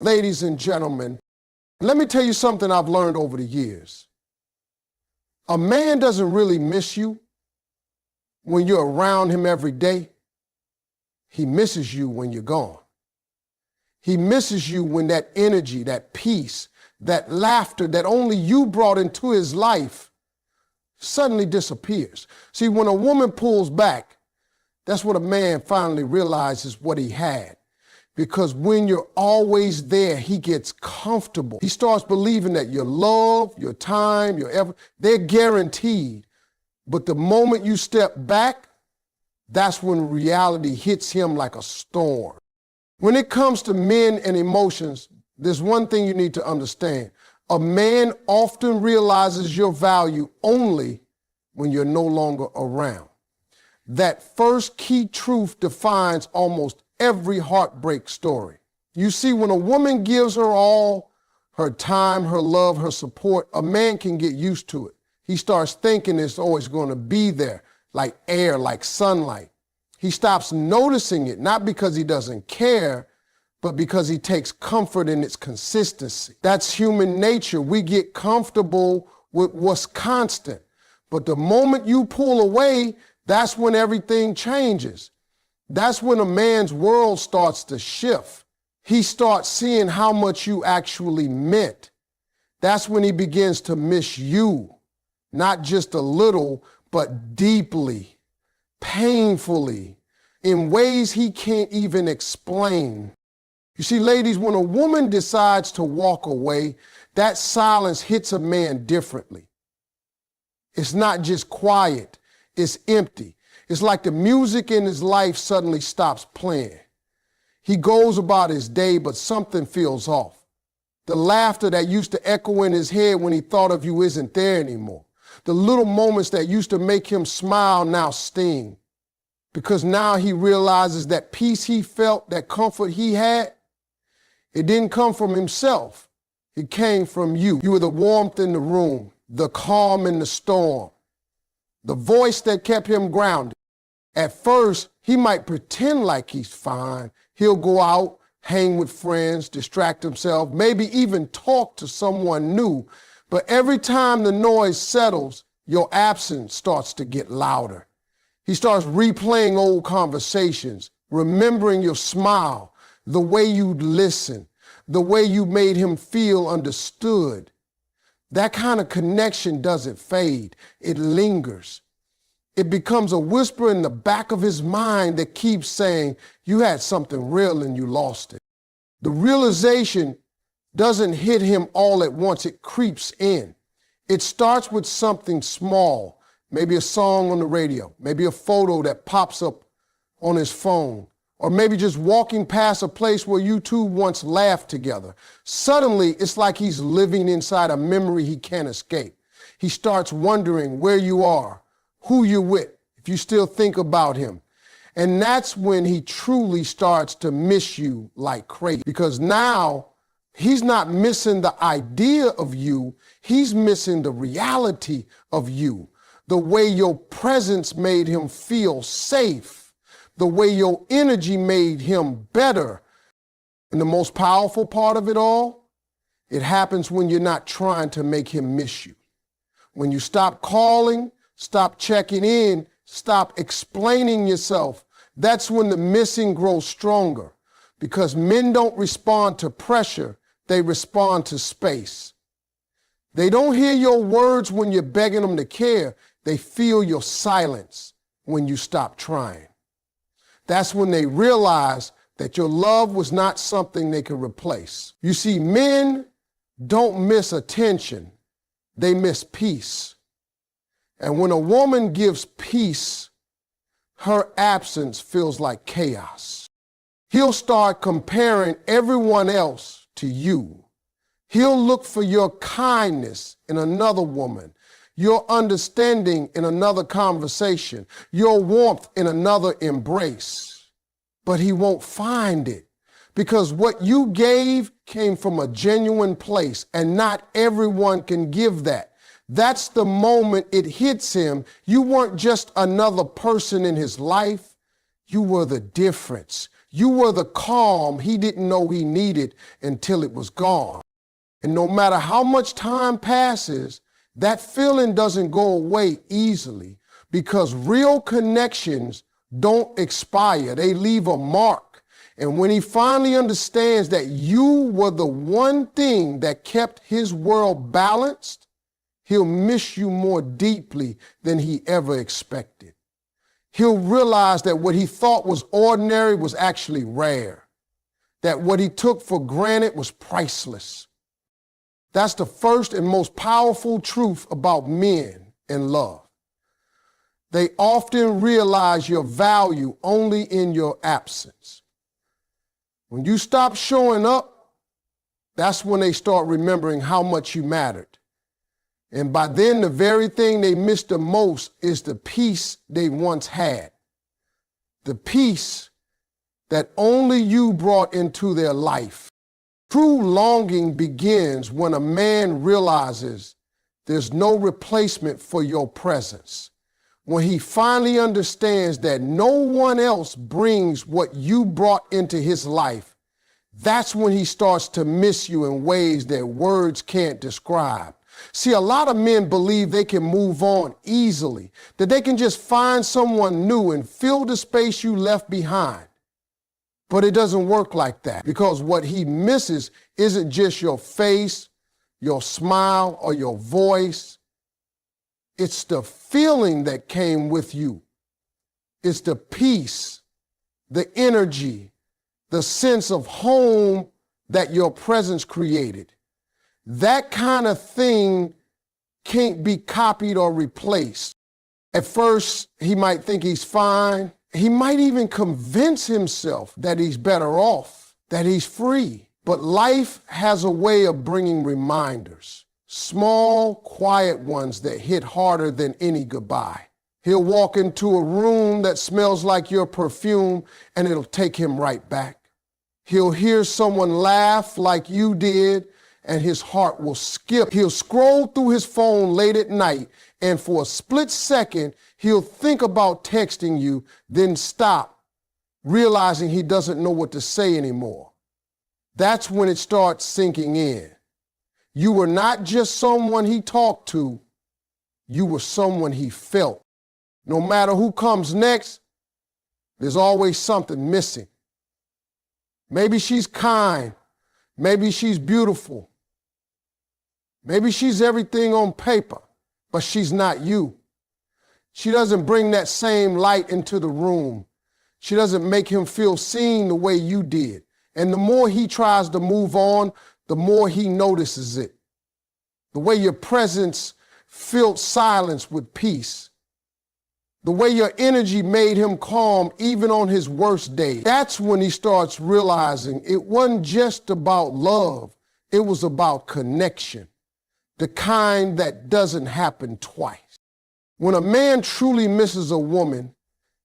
Ladies and gentlemen, let me tell you something I've learned over the years. A man doesn't really miss you when you're around him every day. He misses you when you're gone. He misses you when that energy, that peace, that laughter that only you brought into his life suddenly disappears. See, when a woman pulls back, that's when a man finally realizes what he had. Because when you're always there, he gets comfortable. He starts believing that your love, your time, your effort, they're guaranteed. But the moment you step back, that's when reality hits him like a storm. When it comes to men and emotions, there's one thing you need to understand. A man often realizes your value only when you're no longer around. That first key truth defines almost every heartbreak story. You see, when a woman gives her all, her time, her love, her support, a man can get used to it. He starts thinking it's always going to be there, like air, like sunlight. He stops noticing it, not because he doesn't care, but because he takes comfort in its consistency. That's human nature. We get comfortable with what's constant. But the moment you pull away, that's when everything changes. That's when a man's world starts to shift. He starts seeing how much you actually meant. That's when he begins to miss you, not just a little, but deeply, painfully, in ways he can't even explain. You see, ladies, when a woman decides to walk away, that silence hits a man differently. It's not just quiet, it's empty. It's like the music in his life suddenly stops playing. He goes about his day, but something feels off. The laughter that used to echo in his head when he thought of you isn't there anymore. The little moments that used to make him smile now sting. Because now he realizes that peace he felt, that comfort he had, it didn't come from himself. It came from you. You were the warmth in the room, the calm in the storm, the voice that kept him grounded. At first, he might pretend like he's fine. He'll go out, hang with friends, distract himself, maybe even talk to someone new. But every time the noise settles, your absence starts to get louder. He starts replaying old conversations, remembering your smile, the way you'd listen, the way you made him feel understood. That kind of connection doesn't fade. It lingers. It becomes a whisper in the back of his mind that keeps saying, you had something real and you lost it. The realization doesn't hit him all at once. It creeps in. It starts with something small, maybe a song on the radio, maybe a photo that pops up on his phone, or maybe just walking past a place where you two once laughed together. Suddenly, it's like he's living inside a memory he can't escape. He starts wondering where you are, who you're with, if you still think about him. And that's when he truly starts to miss you like crazy. Because now he's not missing the idea of you, he's missing the reality of you. The way your presence made him feel safe, the way your energy made him better. And the most powerful part of it all, it happens when you're not trying to make him miss you. When you stop calling, stop checking in, stop explaining yourself. That's when the missing grows stronger, because men don't respond to pressure, they respond to space. They don't hear your words when you're begging them to care. They feel your silence when you stop trying. That's when they realize that your love was not something they could replace. You see, men don't miss attention, they miss peace. And when a woman gives peace, her absence feels like chaos. He'll start comparing everyone else to you. He'll look for your kindness in another woman, your understanding in another conversation, your warmth in another embrace. But he won't find it, because what you gave came from a genuine place, and not everyone can give that. That's the moment it hits him. You weren't just another person in his life. You were the difference. You were the calm he didn't know he needed until it was gone. And no matter how much time passes, that feeling doesn't go away easily because real connections don't expire. They leave a mark. And when he finally understands that you were the one thing that kept his world balanced, he'll miss you more deeply than he ever expected. He'll realize that what he thought was ordinary was actually rare, that what he took for granted was priceless. That's the first and most powerful truth about men in love. They often realize your value only in your absence. When you stop showing up, that's when they start remembering how much you mattered. And by then, the very thing they miss the most is the peace they once had. The peace that only you brought into their life. True longing begins when a man realizes there's no replacement for your presence. When he finally understands that no one else brings what you brought into his life, that's when he starts to miss you in ways that words can't describe. See, a lot of men believe they can move on easily, that they can just find someone new and fill the space you left behind. But it doesn't work like that, because what he misses isn't just your face, your smile, or your voice. It's the feeling that came with you. It's the peace, the energy, the sense of home that your presence created. That kind of thing can't be copied or replaced. At first, he might think he's fine. He might even convince himself that he's better off, that he's free. But life has a way of bringing reminders, small, quiet ones that hit harder than any goodbye. He'll walk into a room that smells like your perfume, and it'll take him right back. He'll hear someone laugh like you did, and his heart will skip. He'll scroll through his phone late at night, and for a split second, he'll think about texting you, then stop, realizing he doesn't know what to say anymore. That's when it starts sinking in. You were not just someone he talked to, you were someone he felt. No matter who comes next, there's always something missing. Maybe she's kind, maybe she's beautiful, maybe she's everything on paper, but she's not you. She doesn't bring that same light into the room. She doesn't make him feel seen the way you did. And the more he tries to move on, the more he notices it. The way your presence filled silence with peace. The way your energy made him calm even on his worst day. That's when he starts realizing it wasn't just about love. It was about connection. The kind that doesn't happen twice. When a man truly misses a woman,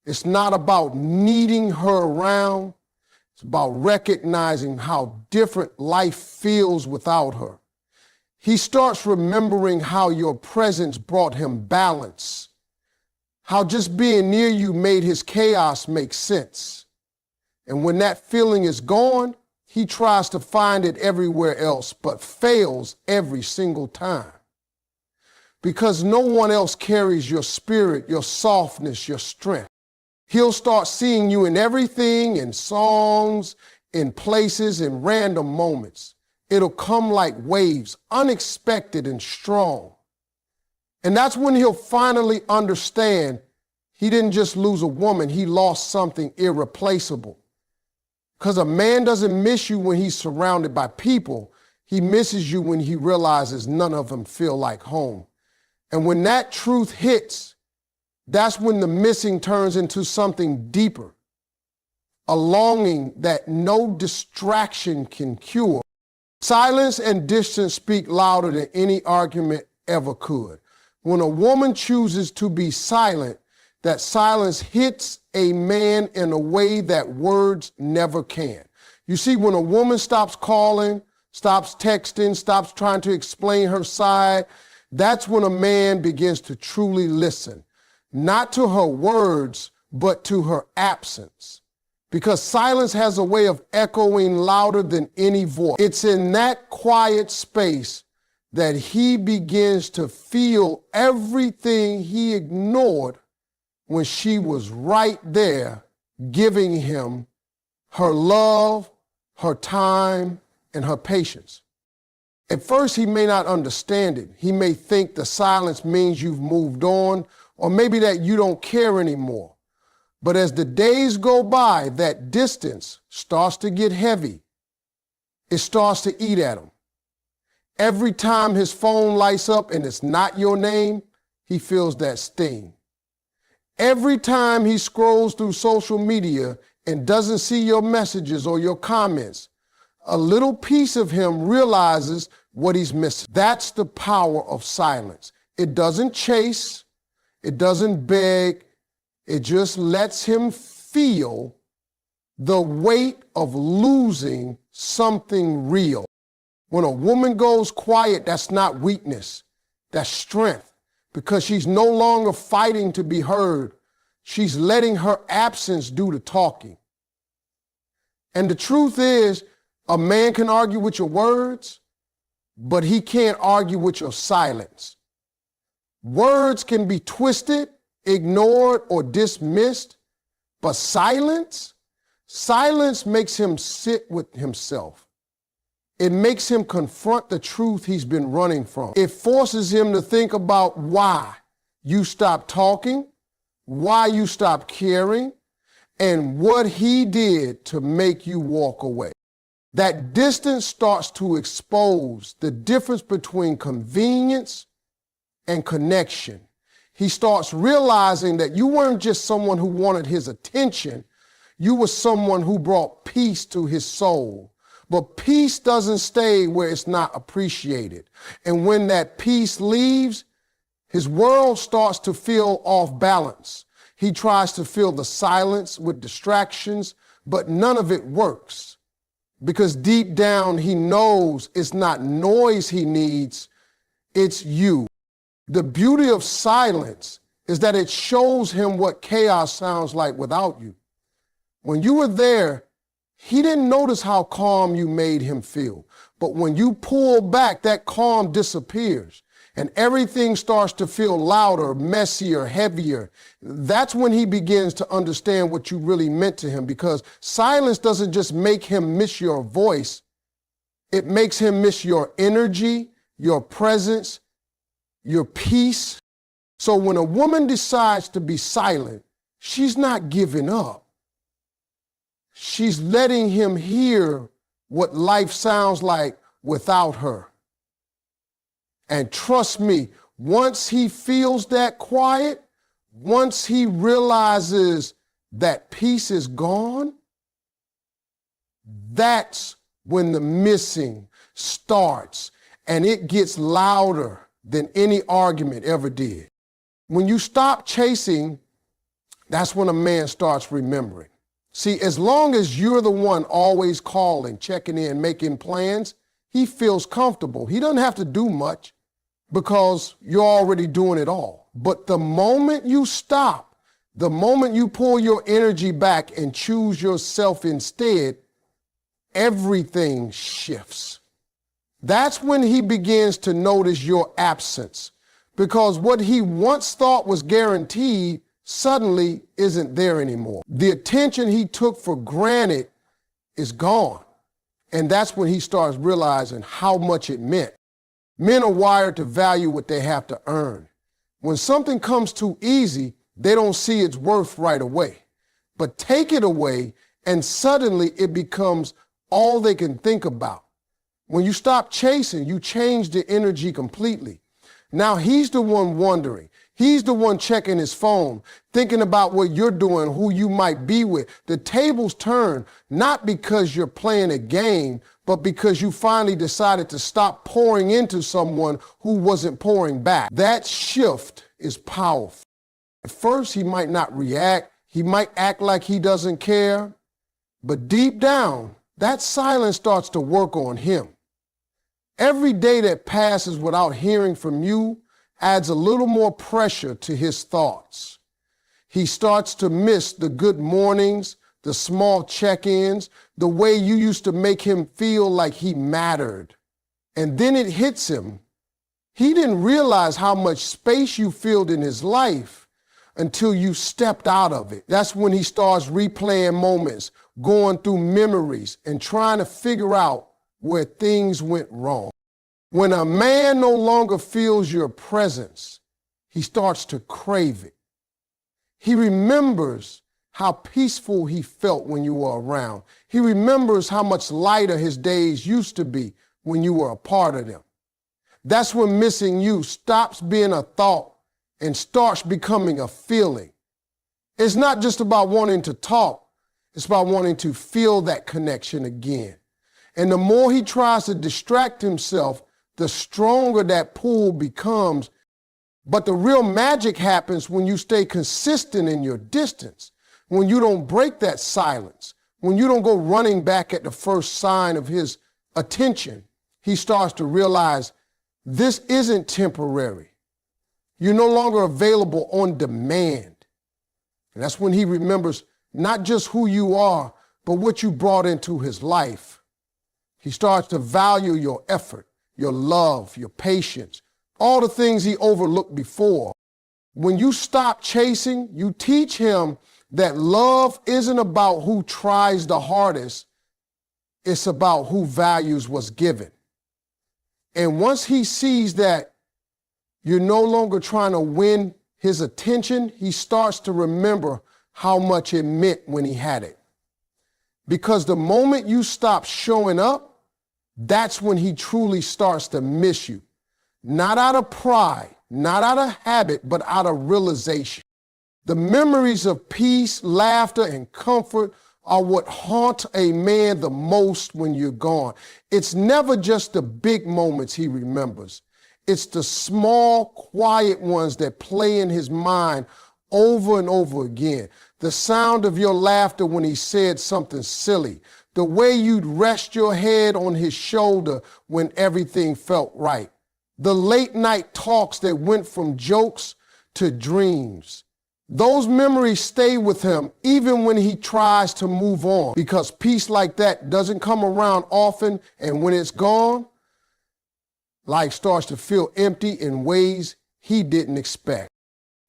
it's not about needing her around. It's about recognizing how different life feels without her. He starts remembering how your presence brought him balance, how just being near you made his chaos make sense. And when that feeling is gone, he tries to find it everywhere else, but fails every single time. Because no one else carries your spirit, your softness, your strength. He'll start seeing you in everything, in songs, in places, in random moments. It'll come like waves, unexpected and strong. And that's when he'll finally understand he didn't just lose a woman, he lost something irreplaceable. Because a man doesn't miss you when he's surrounded by people. He misses you when he realizes none of them feel like home. And when that truth hits, that's when the missing turns into something deeper, a longing that no distraction can cure. Silence and distance speak louder than any argument ever could. When a woman chooses to be silent, that silence hits a man in a way that words never can. You see, when a woman stops calling, stops texting, stops trying to explain her side, that's when a man begins to truly listen, not to her words, but to her absence. because silence has a way of echoing louder than any voice. It's in that quiet space that he begins to feel everything he ignored when she was right there giving him her love, her time, and her patience. At first, he may not understand it. He may think the silence means you've moved on, or maybe that you don't care anymore. But as the days go by, that distance starts to get heavy. It starts to eat at him. Every time his phone lights up and it's not your name, he feels that sting. Every time he scrolls through social media and doesn't see your messages or your comments, a little piece of him realizes what he's missing. That's the power of silence. It doesn't chase, it doesn't beg, it just lets him feel the weight of losing something real. When a woman goes quiet, that's not weakness, that's strength, because she's no longer fighting to be heard. She's letting her absence do the talking. And the truth is, a man can argue with your words, but he can't argue with your silence. Words can be twisted, ignored, or dismissed, but silence makes him sit with himself. It makes him confront the truth he's been running from. It forces him to think about why you stopped talking, why you stopped caring, and what he did to make you walk away. That distance starts to expose the difference between convenience and connection. He starts realizing that you weren't just someone who wanted his attention, you were someone who brought peace to his soul. But peace doesn't stay where it's not appreciated. And when that peace leaves, his world starts to feel off balance. He tries to fill the silence with distractions, but none of it works. Because deep down, he knows it's not noise he needs, it's you. The beauty of silence is that it shows him what chaos sounds like without you. When you were there, he didn't notice how calm you made him feel. But when you pull back, that calm disappears and everything starts to feel louder, messier, heavier. That's when he begins to understand what you really meant to him, because silence doesn't just make him miss your voice. It makes him miss your energy, your presence, your peace. So when a woman decides to be silent, she's not giving up. She's letting him hear what life sounds like without her. And trust me, once he feels that quiet, once he realizes that peace is gone, that's when the missing starts, and it gets louder than any argument ever did. When you stop chasing, that's when a man starts remembering. See, as long as you're the one always calling, checking in, making plans, he feels comfortable. He doesn't have to do much because you're already doing it all. But the moment you stop, the moment you pull your energy back and choose yourself instead, everything shifts. That's when he begins to notice your absence, because what he once thought was guaranteed suddenly isn't there anymore. The attention he took for granted is gone. And that's when he starts realizing how much it meant. Men are wired to value what they have to earn. When something comes too easy, they don't see its worth right away. But take it away, and suddenly it becomes all they can think about. When you stop chasing, you change the energy completely. Now he's the one wondering. He's the one checking his phone, thinking about what you're doing, who you might be with. The tables turn, not because you're playing a game, but because you finally decided to stop pouring into someone who wasn't pouring back. That shift is powerful. At first, he might not react. He might act like he doesn't care. But deep down, that silence starts to work on him. Every day that passes without hearing from you adds a little more pressure to his thoughts. He starts to miss the good mornings, the small check-ins, the way you used to make him feel like he mattered. And then it hits him. He didn't realize how much space you filled in his life until you stepped out of it. That's when he starts replaying moments, going through memories, and trying to figure out where things went wrong. When a man no longer feels your presence, he starts to crave it. He remembers how peaceful he felt when you were around. He remembers how much lighter his days used to be when you were a part of them. That's when missing you stops being a thought and starts becoming a feeling. It's not just about wanting to talk, it's about wanting to feel that connection again. And the more he tries to distract himself, the stronger that pull becomes. But the real magic happens when you stay consistent in your distance, when you don't break that silence, when you don't go running back at the first sign of his attention. He starts to realize this isn't temporary. You're no longer available on demand. And that's when he remembers not just who you are, but what you brought into his life. He starts to value your effort, your love, your patience, all the things he overlooked before. When you stop chasing, you teach him that love isn't about who tries the hardest, it's about who values what's given. And once he sees that you're no longer trying to win his attention, he starts to remember how much it meant when he had it. Because the moment you stop showing up, that's when he truly starts to miss you. Not out of pride, not out of habit, but out of realization. The memories of peace, laughter, and comfort are what haunt a man the most when you're gone. It's never just the big moments he remembers. It's the small, quiet ones that play in his mind over and over again. The sound of your laughter when he said something silly. The way you'd rest your head on his shoulder when everything felt right. The late night talks that went from jokes to dreams. Those memories stay with him even when he tries to move on, because peace like that doesn't come around often, and when it's gone, life starts to feel empty in ways he didn't expect.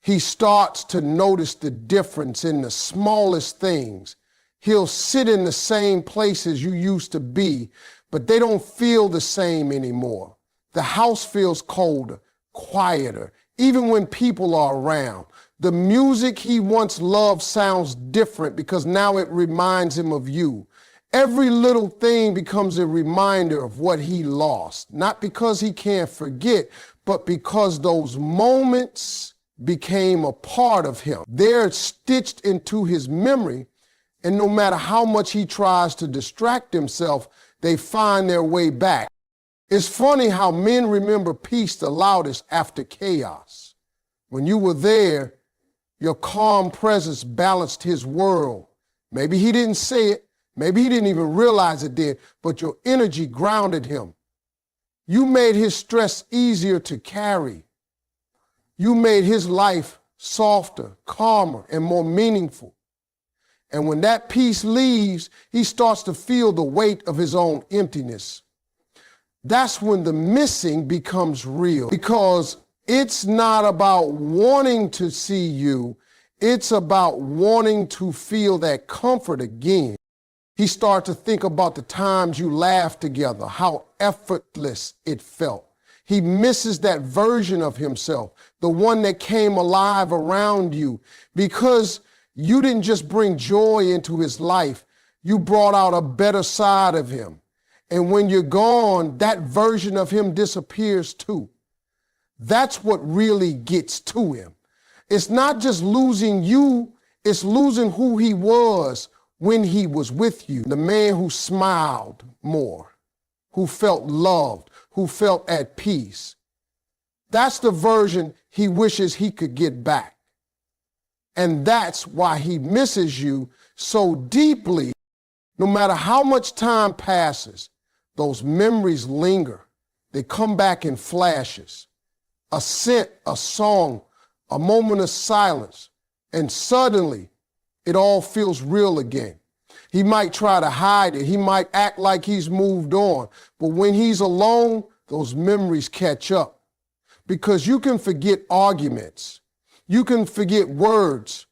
He starts to notice the difference in the smallest things. He'll sit in the same places you used to be, but they don't feel the same anymore. The house feels colder, quieter, even when people are around. The music he once loved sounds different because now it reminds him of you. Every little thing becomes a reminder of what he lost, not because he can't forget, but because those moments became a part of him. They're stitched into his memory, and no matter how much he tries to distract himself, they find their way back. It's funny how men remember peace the loudest after chaos. When you were there, your calm presence balanced his world. Maybe he didn't say it, maybe he didn't even realize it did, but your energy grounded him. You made his stress easier to carry. You made his life softer, calmer, and more meaningful. And when that peace leaves, he starts to feel the weight of his own emptiness. That's when the missing becomes real, because it's not about wanting to see you, it's about wanting to feel that comfort again. He starts to think about the times you laughed together, how effortless it felt. He misses that version of himself, the one that came alive around you, because you didn't just bring joy into his life, you brought out a better side of him. And when you're gone, that version of him disappears too. That's what really gets to him. It's not just losing you, it's losing who he was when he was with you. The man who smiled more, who felt loved, who felt at peace. That's the version he wishes he could get back. And that's why he misses you so deeply. No matter how much time passes, those memories linger. They come back in flashes. A scent, a song, a moment of silence, and suddenly it all feels real again. He might try to hide it. He might act like he's moved on. But when he's alone, those memories catch up. Because you can forget arguments. You can forget words.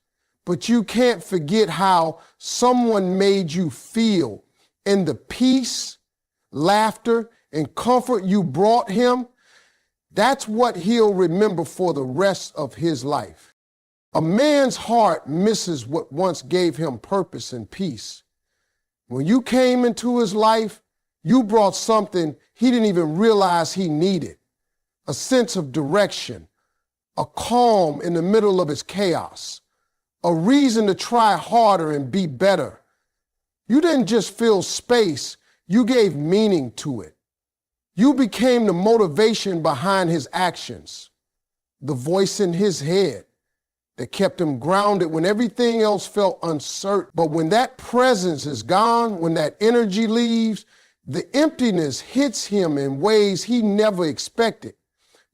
But you can't forget how someone made you feel, and the peace, laughter, and comfort you brought him. That's what he'll remember for the rest of his life. A man's heart misses what once gave him purpose and peace. When you came into his life, you brought something he didn't even realize he needed. A sense of direction, a calm in the middle of his chaos, a reason to try harder and be better. You didn't just fill space, you gave meaning to it. You became the motivation behind his actions, the voice in his head that kept him grounded when everything else felt uncertain. But when that presence is gone, when that energy leaves, the emptiness hits him in ways he never expected,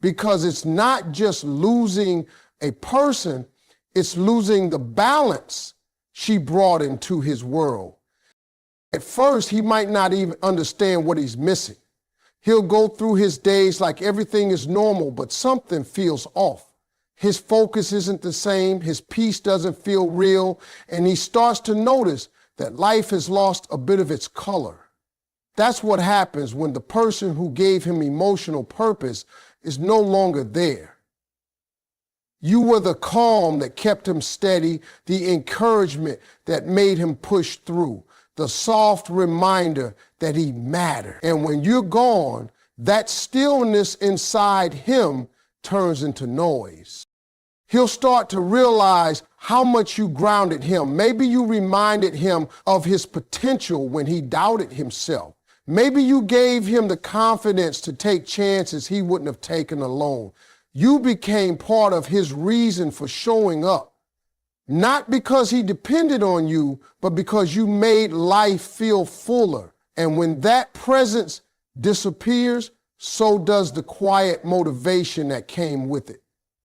because it's not just losing a person, it's losing the balance she brought into his world. At first, he might not even understand what he's missing. He'll go through his days like everything is normal, but something feels off. His focus isn't the same, his peace doesn't feel real, and he starts to notice that life has lost a bit of its color. That's what happens when the person who gave him emotional purpose is no longer there. You were the calm that kept him steady, the encouragement that made him push through, the soft reminder that he mattered. And when you're gone, that stillness inside him turns into noise. He'll start to realize how much you grounded him. Maybe you reminded him of his potential when he doubted himself. Maybe you gave him the confidence to take chances he wouldn't have taken alone. You became part of his reason for showing up. Not because he depended on you, but because you made life feel fuller. And when that presence disappears, so does the quiet motivation that came with it.